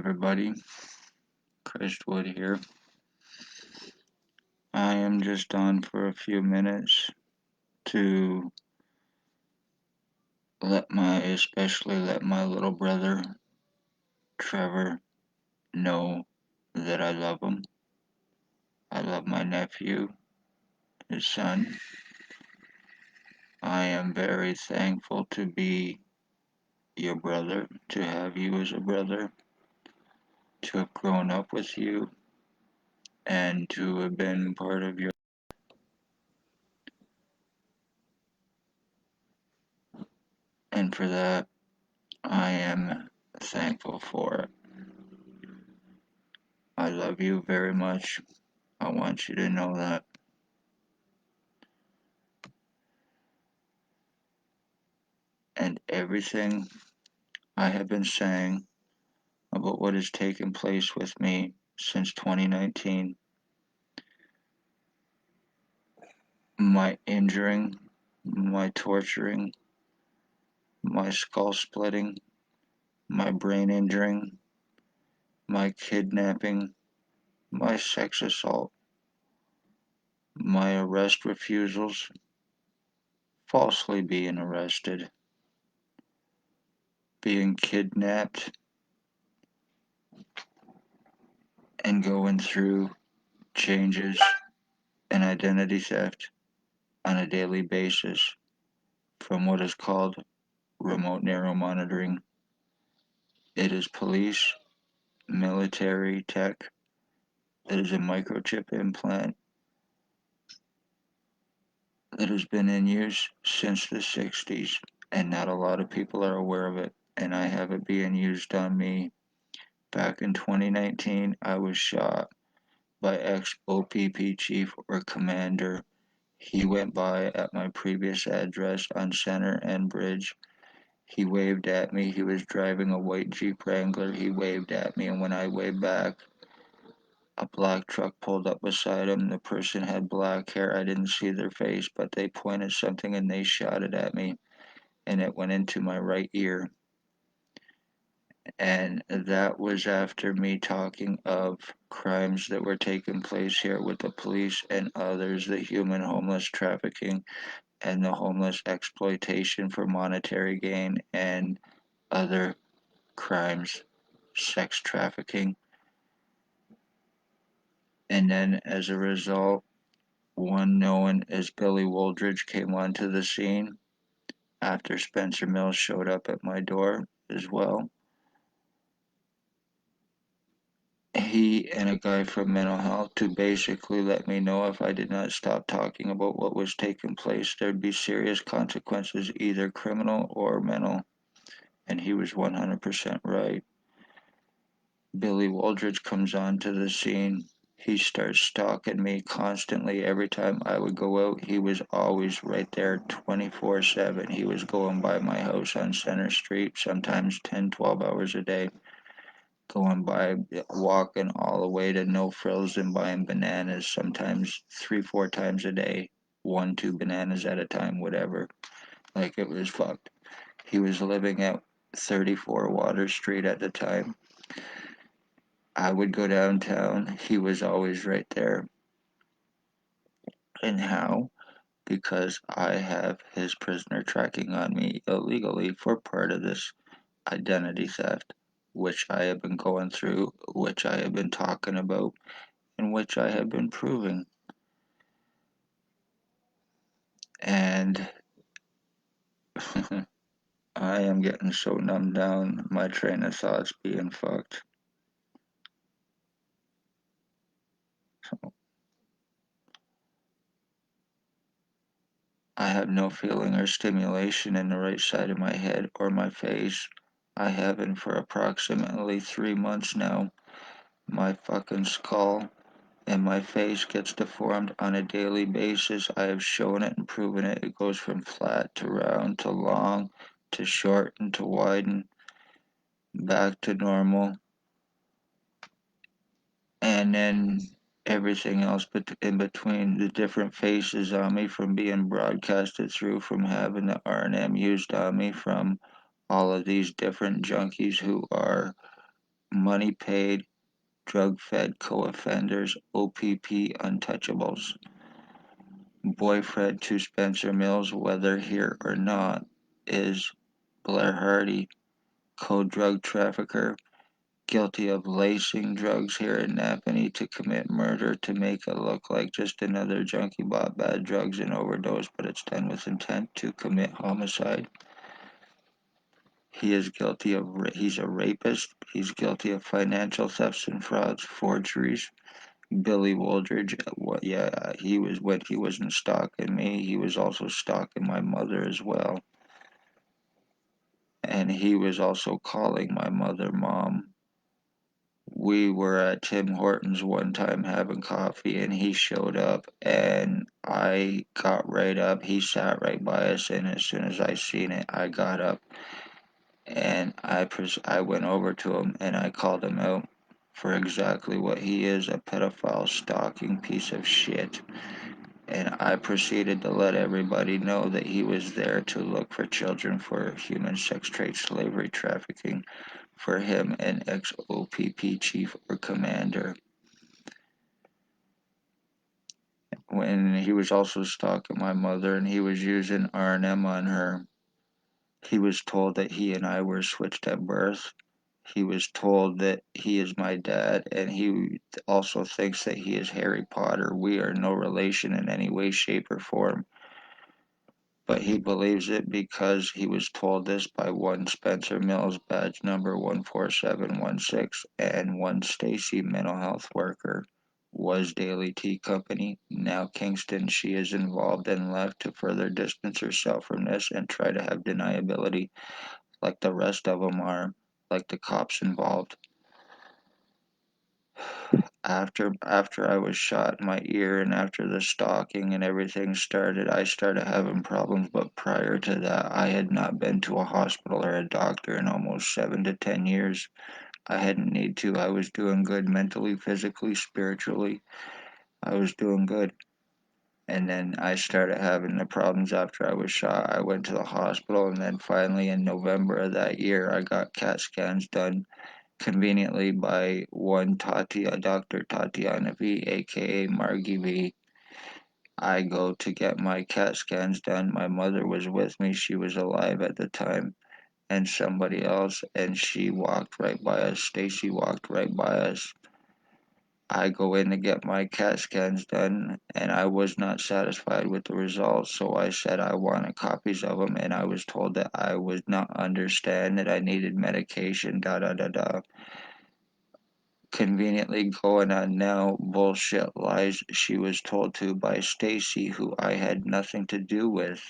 everybody, Christwood here. I am just on for a few minutes to especially let my little brother, Trevor, know that I love him. I love my nephew, his son. I am very thankful to be your brother, to have you as a brother, to have grown up with you, and to have been part of your. And for that, I am thankful for it. I love you very much. I want you to know that. And everything I have been saying about what has taken place with me since 2019, my injuring, my torturing, my skull splitting, my brain injuring, my kidnapping, my sex assault, my arrest refusals, falsely being arrested, being kidnapped, and going through changes and identity theft on a daily basis from what is called remote narrow monitoring. It is police, military tech. It is a microchip implant that has been in use since the 60s, and not a lot of people are aware of it. And I have it being used on me. Back in 2019, I was shot by ex-OPP chief or commander. He went by at my previous address on Center and Bridge. He waved at me. He was driving a white Jeep Wrangler. He waved at me, and when I waved back, a black truck pulled up beside him. The person had black hair. I didn't see their face, but they pointed something and they shot it at me, and it went into my right ear. And that was after me talking of crimes that were taking place here with the police and others, the human homeless trafficking and the homeless exploitation for monetary gain and other crimes, sex trafficking. And then as a result, one known as Billy Wooldridge came onto the scene after Spencer Mills showed up at my door as well. He and a guy from mental health to basically let me know if I did not stop talking about what was taking place, there'd be serious consequences, either criminal or mental. And he was 100% right. Billy Wooldridge comes onto the scene. He starts stalking me constantly. Every time I would go out, he was always right there 24/7. He was going by my house on Center Street, sometimes 10, 12 hours a day, going by, walking all the way to No Frills and buying bananas, sometimes 3, 4 times a day, 1, 2 bananas at a time, whatever. Like it was fucked. He was living at 34 Water Street at the time. I would go downtown. He was always right there. And how? Because I have his prisoner tracking on me illegally for part of this identity theft, which I have been going through, which I have been talking about, and which I have been proving. And I am getting so numbed down, my train of thoughts being fucked. So I have no feeling or stimulation in the right side of my head or my face. I haven't for approximately 3 months now. My fucking skull and my face gets deformed on a daily basis. I have shown it and proven it. It goes from flat to round to long to short and to widen, back to normal, and then everything else in between, the different faces on me from being broadcasted through, from having the R&M used on me, from all of these different junkies who are money paid, drug-fed co-offenders, OPP untouchables. Boyfriend to Spencer Mills, whether here or not, is Blair Hardy, co-drug trafficker, guilty of lacing drugs here in Napanee to commit murder to make it look like just another junkie bought bad drugs and overdose, but it's done with intent to commit homicide. He is guilty of, he's a rapist. He's guilty of financial thefts and frauds, forgeries. Billy Wooldridge, yeah, he was when he wasn't stalking me, he was also stalking my mother as well. And he was also calling my mother mom. We were at Tim Hortons one time having coffee and he showed up and I got right up. He sat right by us and as soon as I seen it, I got up and I went over to him and I called him out for exactly what he is, a pedophile stalking piece of shit. And I proceeded to let everybody know that he was there to look for children for human sex trade, slavery, trafficking, for him an ex-OPP chief or commander. When he was also stalking my mother and he was using R&M on her. He was told that he and I were switched at birth. He was told that he is my dad, and he also thinks that he is Harry Potter. We are no relation in any way, shape, or form. But he believes it because he was told this by one Spencer Mills, badge number 14716, and one Stacy, mental health worker, was Daily Tea Company, now Kingston. She is involved and left to further distance herself from this and try to have deniability like the rest of them are, like the cops involved. After I was shot in my ear and after the stalking and everything started, I started having problems. But prior to that, I had not been to a hospital or a doctor in almost 7 to 10 years. I hadn't need to. I was doing good mentally, physically, spiritually. I was doing good. And then I started having the problems after I was shot. I went to the hospital, and then finally in November of that year, I got CAT scans done conveniently by one Dr. Tatiana V, aka Margie V. I go to get my CAT scans done. My mother was with me. She was alive at the time, and somebody else, and she walked right by us. Stacy walked right by us. I go in to get my CAT scans done, and I was not satisfied with the results, so I said I wanted copies of them, and I was told that I would not understand that I needed medication, da da da da. Conveniently going on now bullshit lies she was told to by Stacy, who I had nothing to do with.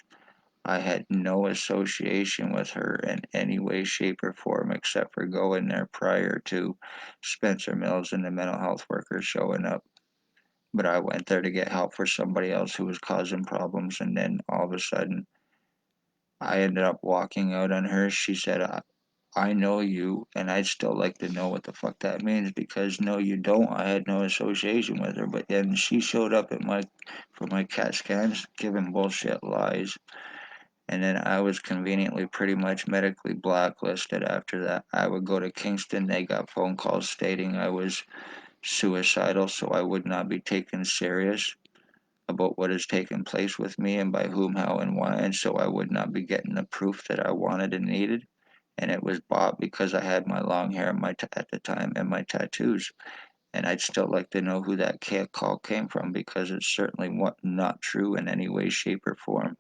I had no association with her in any way, shape, or form except for going there prior to Spencer Mills and the mental health worker showing up. But I went there to get help for somebody else who was causing problems, and then all of a sudden, I ended up walking out on her. She said, I know you, and I'd still like to know what the fuck that means because no, you don't. I had no association with her, but then she showed up at for my CAT scans, giving bullshit lies, and then I was conveniently pretty much medically blacklisted after that. I would go to Kingston. They got phone calls stating I was suicidal, so I would not be taken serious about what has taken place with me and by whom, how, and why, and so I would not be getting the proof that I wanted and needed. And it was bought because I had my long hair at the time and my tattoos. And I'd still like to know who that call came from because it's certainly not true in any way, shape, or form.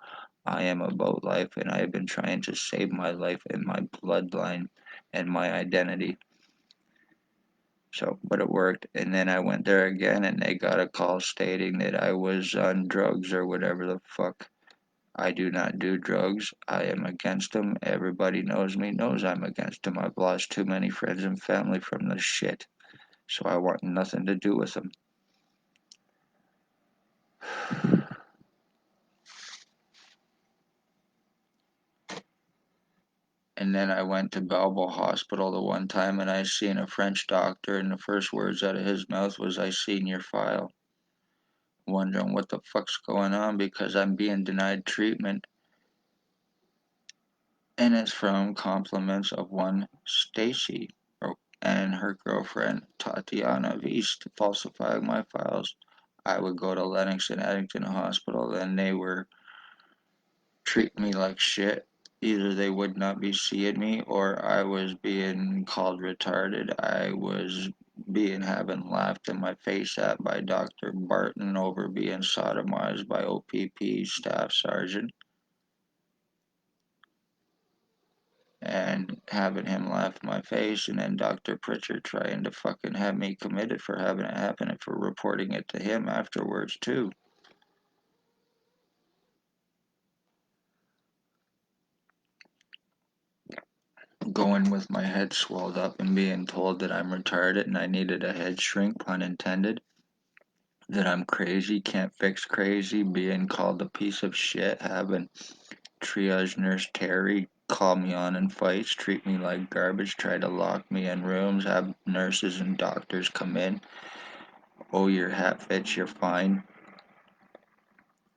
I am about life, and I have been trying to save my life and my bloodline and my identity. So, but it worked. And then I went there again, and they got a call stating that I was on drugs or whatever the fuck. I do not do drugs. I am against them. Everybody knows me, knows I'm against them. I've lost too many friends and family from this shit. So I want nothing to do with them. And then I went to Balboa Hospital the one time and I seen a French doctor, and the first words out of his mouth was, I seen your file. Wondering what the fuck's going on because I'm being denied treatment. And it's from compliments of one Stacy. and her girlfriend, Tatiana Vist, falsifying my files. I would go to Lennox and Addington Hospital, and they were treating me like shit. Either they would not be seeing me, or I was being called retarded. I was being having laughed in my face at by Dr. Barton over being sodomized by OPP staff sergeant, and having him laugh in my face, and then Dr. Pritchard trying to fucking have me committed for having it happen and for reporting it to him afterwards too. Going with my head swelled up and being told that I'm retarded and I needed a head shrink, pun intended, that I'm crazy, can't fix crazy, being called a piece of shit, having triage nurse Terry call me on in fights, treat me like garbage, try to lock me in rooms, have nurses and doctors come in. Oh, your hat fits, you're fine.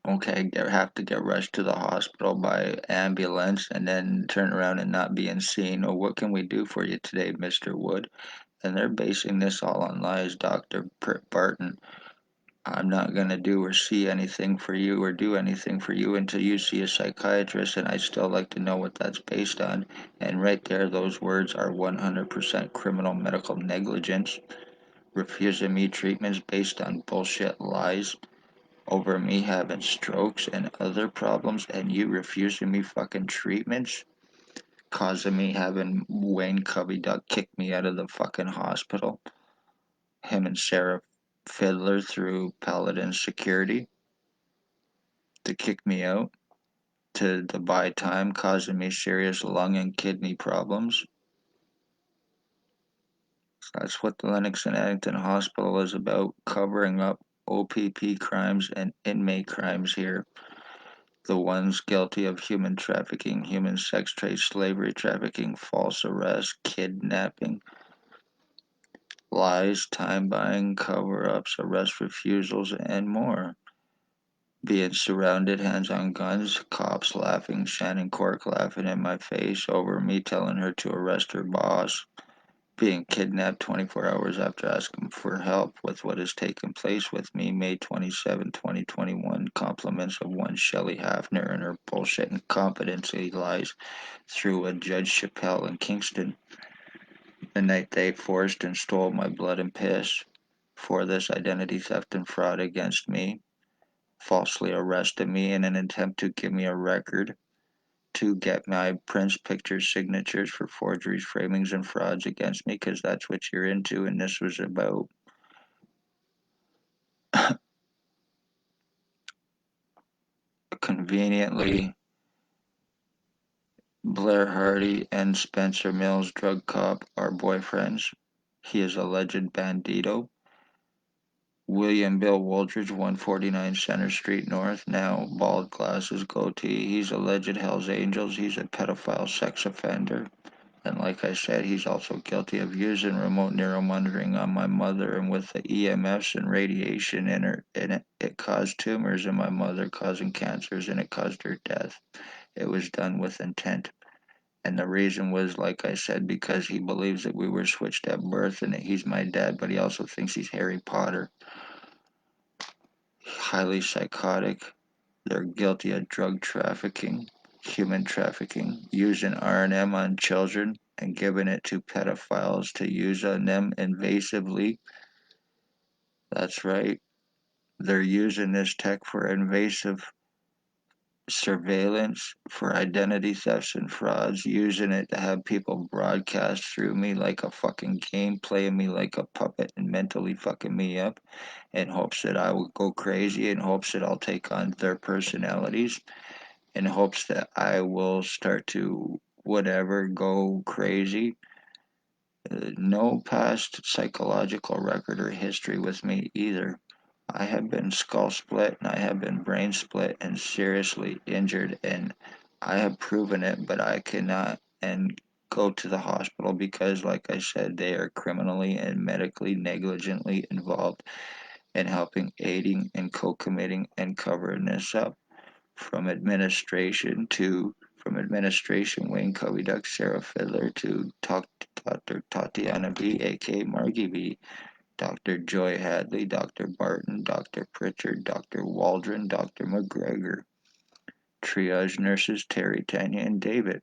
Okay, have to get rushed to the hospital by ambulance and then turn around and not being seen. Oh, what can we do for you today, Mr. Wood? And they're basing this all on lies, Dr. Barton. I'm not going to do or see anything for you or do anything for you until you see a psychiatrist, and I'd still like to know what that's based on. And right there, those words are 100% criminal medical negligence, refusing me treatments based on bullshit lies over me having strokes and other problems, and you refusing me fucking treatments, causing me having Wayne Cubby Duck kick me out of the fucking hospital, him and Sarah Fiddler through Paladin Security to kick me out, to buy time, causing me serious lung and kidney problems. That's what the Lennox and Addington Hospital is about, covering up OPP crimes and inmate crimes here. The ones guilty of human trafficking, human sex trade, slavery trafficking, false arrest, kidnapping, lies, time buying, cover ups, arrest refusals, and more. Being surrounded, hands on guns, cops laughing, Shannon Cork laughing in my face over me telling her to arrest her boss, being kidnapped 24 hours after asking for help with what has taken place with me May 27, 2021. Compliments of one Shelley Hafner and her bullshit and competency lies through a Judge Chappelle in Kingston the night they forced and stole my blood and piss for this identity theft and fraud against me, falsely arrested me in an attempt to give me a record to get my prints, pictures, signatures for forgeries, framings, and frauds against me because that's what you're into. And this was about conveniently Blair Hardy and Spencer Mills, drug cop, are boyfriends. He is alleged bandito. William Bill Wooldridge, 149 Center Street North, now bald glasses, goatee. He's alleged Hells Angels. He's a pedophile sex offender. And like I said, he's also guilty of using remote neuromonitoring on my mother, and with the EMFs and radiation in her, and it caused tumors in my mother, causing cancers, and it caused her death. It was done with intent. And the reason was, like I said, because he believes that we were switched at birth and that he's my dad, but he also thinks he's Harry Potter. Highly psychotic. They're guilty of drug trafficking, human trafficking, using R&M on children and giving it to pedophiles to use on them invasively. That's right. They're using this tech for invasive surveillance, for identity thefts and frauds, using it to have people broadcast through me like a fucking game, playing me like a puppet and mentally fucking me up in hopes that I will go crazy, in hopes that I'll take on their personalities, in hopes that I will start to whatever go crazy. No past psychological record or history with me either. I have been skull split and I have been brain split and seriously injured, and I have proven it, but I cannot and go to the hospital because, like I said, they are criminally and medically negligently involved in helping, aiding, and co-committing and covering this up. From administration to from administration, Wayne Covey Duck, Sarah Fiddler to talk Dr. Tatiana B., aka Margie B., Dr. Joy Hadley, Dr. Barton, Dr. Pritchard, Dr. Waldron, Dr. McGregor. Triage nurses Terry, Tanya, and David.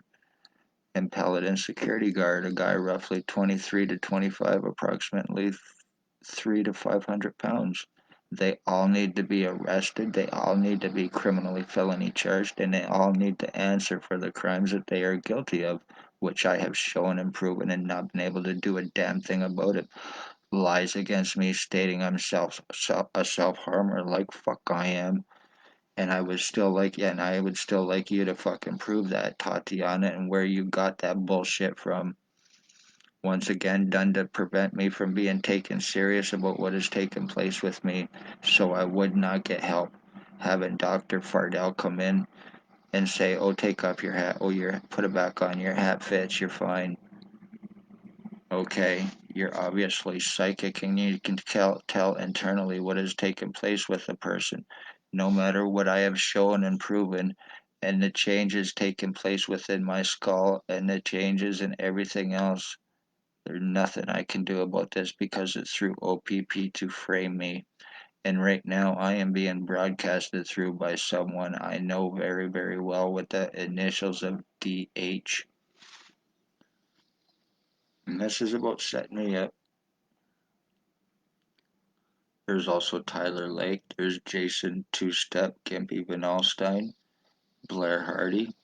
And Paladin security guard, a guy roughly 23 to 25, approximately 3 to 500 pounds. They all need to be arrested. They all need to be criminally felony charged, and they all need to answer for the crimes that they are guilty of, which I have shown and proven and not been able to do a damn thing about it. Lies against me, stating I'm a self harmer, like fuck I am. And I was still like, yeah, and I would still like you to fucking prove that, Tatiana, and where you got that bullshit from. Once again, done to prevent me from being taken serious about what has taken place with me, so I would not get help. Having Dr. Fardell come in and say, "Oh, take off your hat. Oh, put it back on. Your hat fits. You're fine." Okay, you're obviously psychic, and you can tell internally what has taken place with the person, no matter what I have shown and proven, and the changes taking place within my skull, and the changes and everything else. There's nothing I can do about this because it's through OPP to frame me. And right now, I am being broadcasted through by someone I know very, very well with the initials of DH. And this is about setting me up. There's also Tyler Lake. There's Jason Two Step, Gimpy Van Alstyne, Blair Hardy,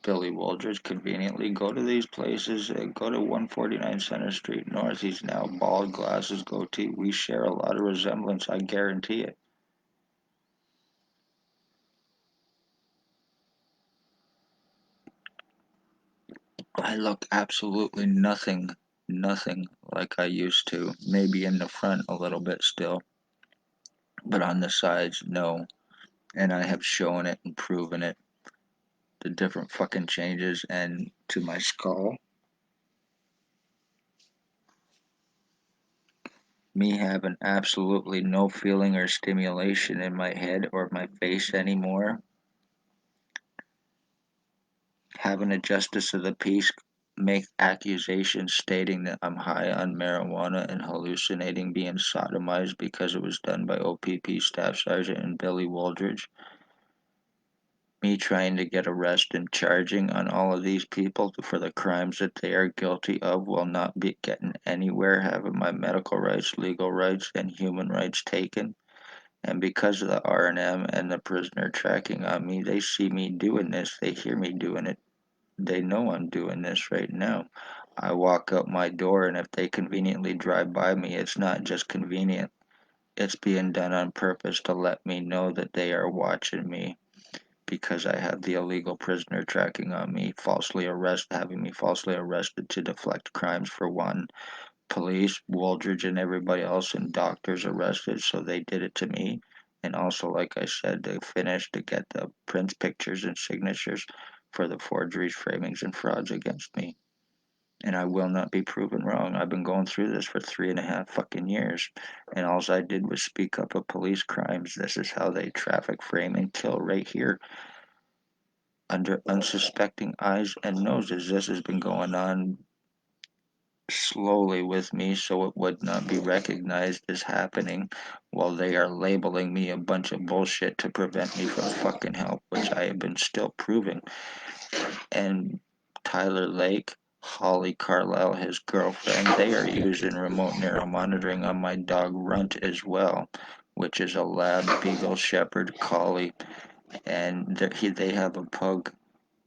Billy Waldridge. Conveniently, go to these places. Go to 149 Center Street North. He's now bald, glasses, goatee. We share a lot of resemblance, I guarantee it. I look absolutely nothing like I used to. Maybe in the front a little bit still, but on the sides, no. And I have shown it and proven it. The different fucking changes and to my skull. Me having absolutely no feeling or stimulation in my head or my face anymore. Having a justice of the peace make accusations stating that I'm high on marijuana and hallucinating being sodomized because it was done by OPP Staff Sergeant and Billy Waldridge. Me trying to get arrested and charging on all of these people for the crimes that they are guilty of while not be getting anywhere, having my medical rights, legal rights, and human rights taken. And because of the R&M and the prisoner tracking on me, they see me doing this, they hear me doing it. They know I'm doing this right now. I walk out my door, and if they conveniently drive by me, it's not just convenient. It's being done on purpose to let me know that they are watching me because I have the illegal prisoner tracking on me, having me falsely arrested to deflect crimes for one. Police, Waldridge, and everybody else, and doctors arrested, so they did it to me. And also, like I said, to get the prints, pictures, and signatures for the forgeries, framings, and frauds against me. And I will not be proven wrong. I've been going through this for 3.5 fucking years, and all I did was speak up of police crimes. This is how they traffic, frame, and kill right here under unsuspecting eyes and noses. This has been going on slowly with me so it would not be recognized as happening while they are labeling me a bunch of bullshit to prevent me from fucking help, which I have been still proving. And Tyler Lake, Holly Carlisle, his girlfriend, they are using remote neural monitoring on my dog Runt as well, which is a lab beagle shepherd collie, and they have a pug,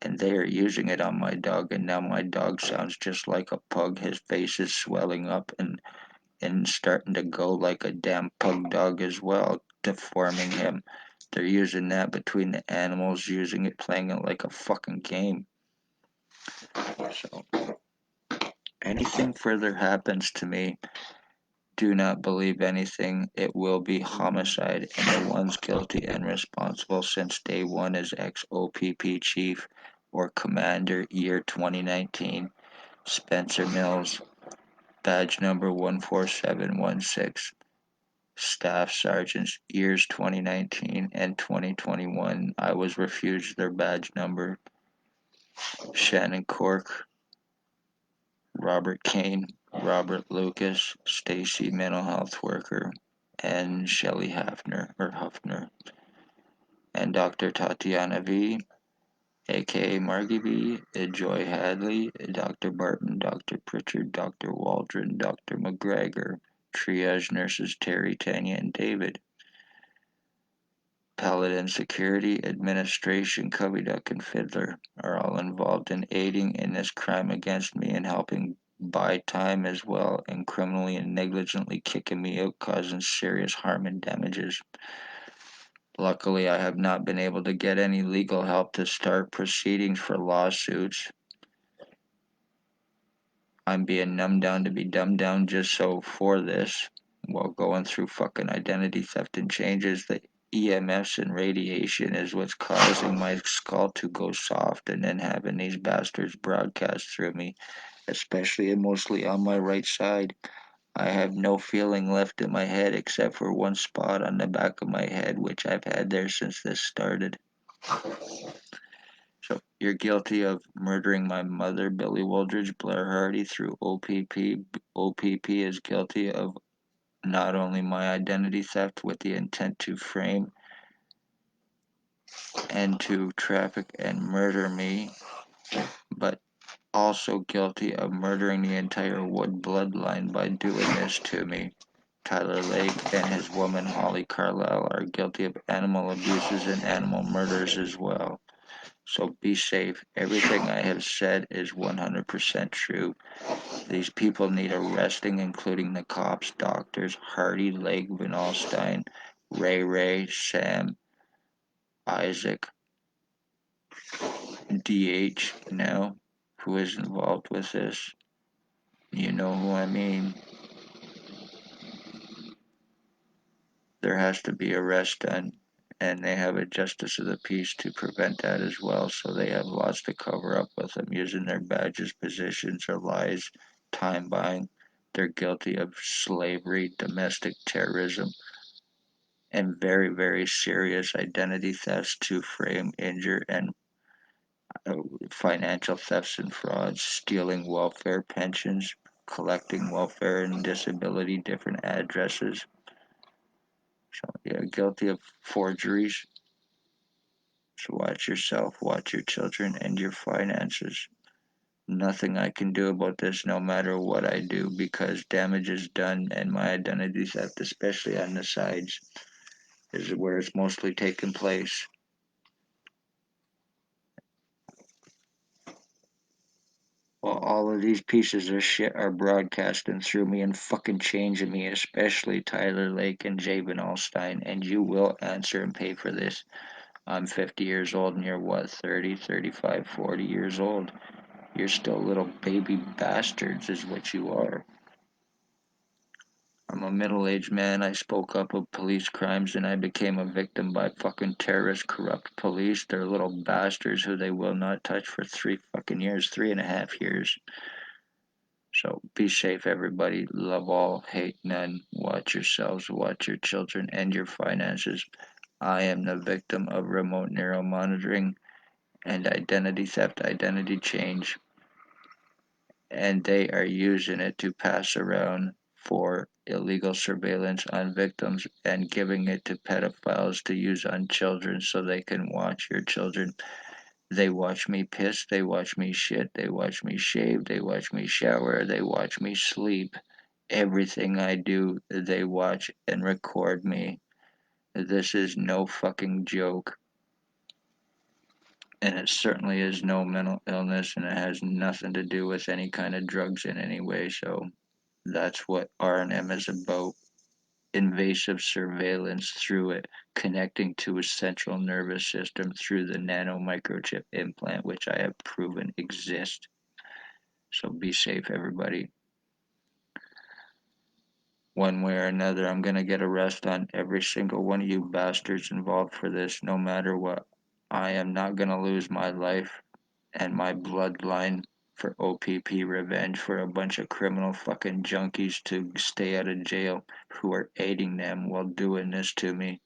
and they are using it on my dog, and now my dog sounds just like a pug. His face is swelling up and starting to go like a damn pug dog as well, deforming him. They're using that between the animals, using it, playing it like a fucking game. So anything further happens to me, do not believe anything. It will be homicide, and the ones guilty and responsible since day one is ex-OPP chief or commander year 2019, Spencer Mills, badge number 14716. Staff sergeants years 2019 and 2021. I was refused their badge number. Shannon Cork, Robert Kane, Robert Lucas, Stacy, mental health worker, and Shelley Huffner, and Dr. Tatiana V, aka Margie V, Joy Hadley, Dr. Barton, Dr. Pritchard, Dr. Waldron, Dr. McGregor, triage nurses Terry, Tanya, and David, Paladin Security, Administration, Cubby Duck, and Fiddler are all involved in aiding in this crime against me and helping buy time as well, and criminally and negligently kicking me out, causing serious harm and damages. Luckily, I have not been able to get any legal help to start proceedings for lawsuits. I'm being numbed down to be dumbed down just so for this while going through fucking identity theft and changes. The EMFs and radiation is what's causing my skull to go soft and then having these bastards broadcast through me, especially and mostly on my right side. I have no feeling left in my head except for one spot on the back of my head, which I've had there since this started. So you're guilty of murdering my mother, Billy Wooldridge, Blair Hardy, through OPP. OPP is guilty of not only my identity theft with the intent to frame and to traffic and murder me, but also guilty of murdering the entire Wood bloodline by doing this to me. Tyler Lake and his woman Holly Carlisle are guilty of animal abuses and animal murders as well. So be safe. Everything I have said is 100% true. These people need arresting, including the cops, doctors, Hardy, Lake, Van Alstyne, Ray, Sam, Isaac, DH now, who is involved with this. You know who I mean. There has to be arrest done, and they have a justice of the peace to prevent that as well, so they have lots to cover up with them using their badges, positions, or lies, time buying. They're guilty of slavery, domestic terrorism, and very, very serious identity thefts to frame, injure, and uh, financial thefts and frauds, stealing welfare pensions, collecting welfare and disability, different addresses. So, yeah, guilty of forgeries. So watch yourself, watch your children, and your finances. Nothing I can do about this, no matter what I do, because damage is done, and my identity theft, especially on the sides, is where it's mostly taking place. Well, all of these pieces of shit are broadcasting through me and fucking changing me, especially Tyler Lake and Jabin Alstein, and you will answer and pay for this. I'm 50 years old and you're what, 30, 35, 40 years old? You're still little baby bastards, is what you are. I'm a middle-aged man. I spoke up of police crimes and I became a victim by fucking terrorist, corrupt police. They're little bastards who they will not touch for 3 fucking years, 3.5 years. So be safe, everybody. Love all, hate none. Watch yourselves, watch your children, and your finances. I am the victim of remote neural monitoring and identity theft, identity change, and they are using it to pass around for illegal surveillance on victims and giving it to pedophiles to use on children so they can watch your children. They watch me piss, they watch me shit, they watch me shave, they watch me shower, they watch me sleep. Everything I do, they watch and record me. This is no fucking joke. And it certainly is no mental illness, and it has nothing to do with any kind of drugs in any way. So that's what R&M is about. Invasive surveillance through it, connecting to a central nervous system through the nano microchip implant, which I have proven exists. So be safe, everybody. One way or another, I'm going to get arrested on every single one of you bastards involved for this, no matter what. I am not going to lose my life and my bloodline for OPP revenge for a bunch of criminal fucking junkies to stay out of jail who are aiding them while doing this to me.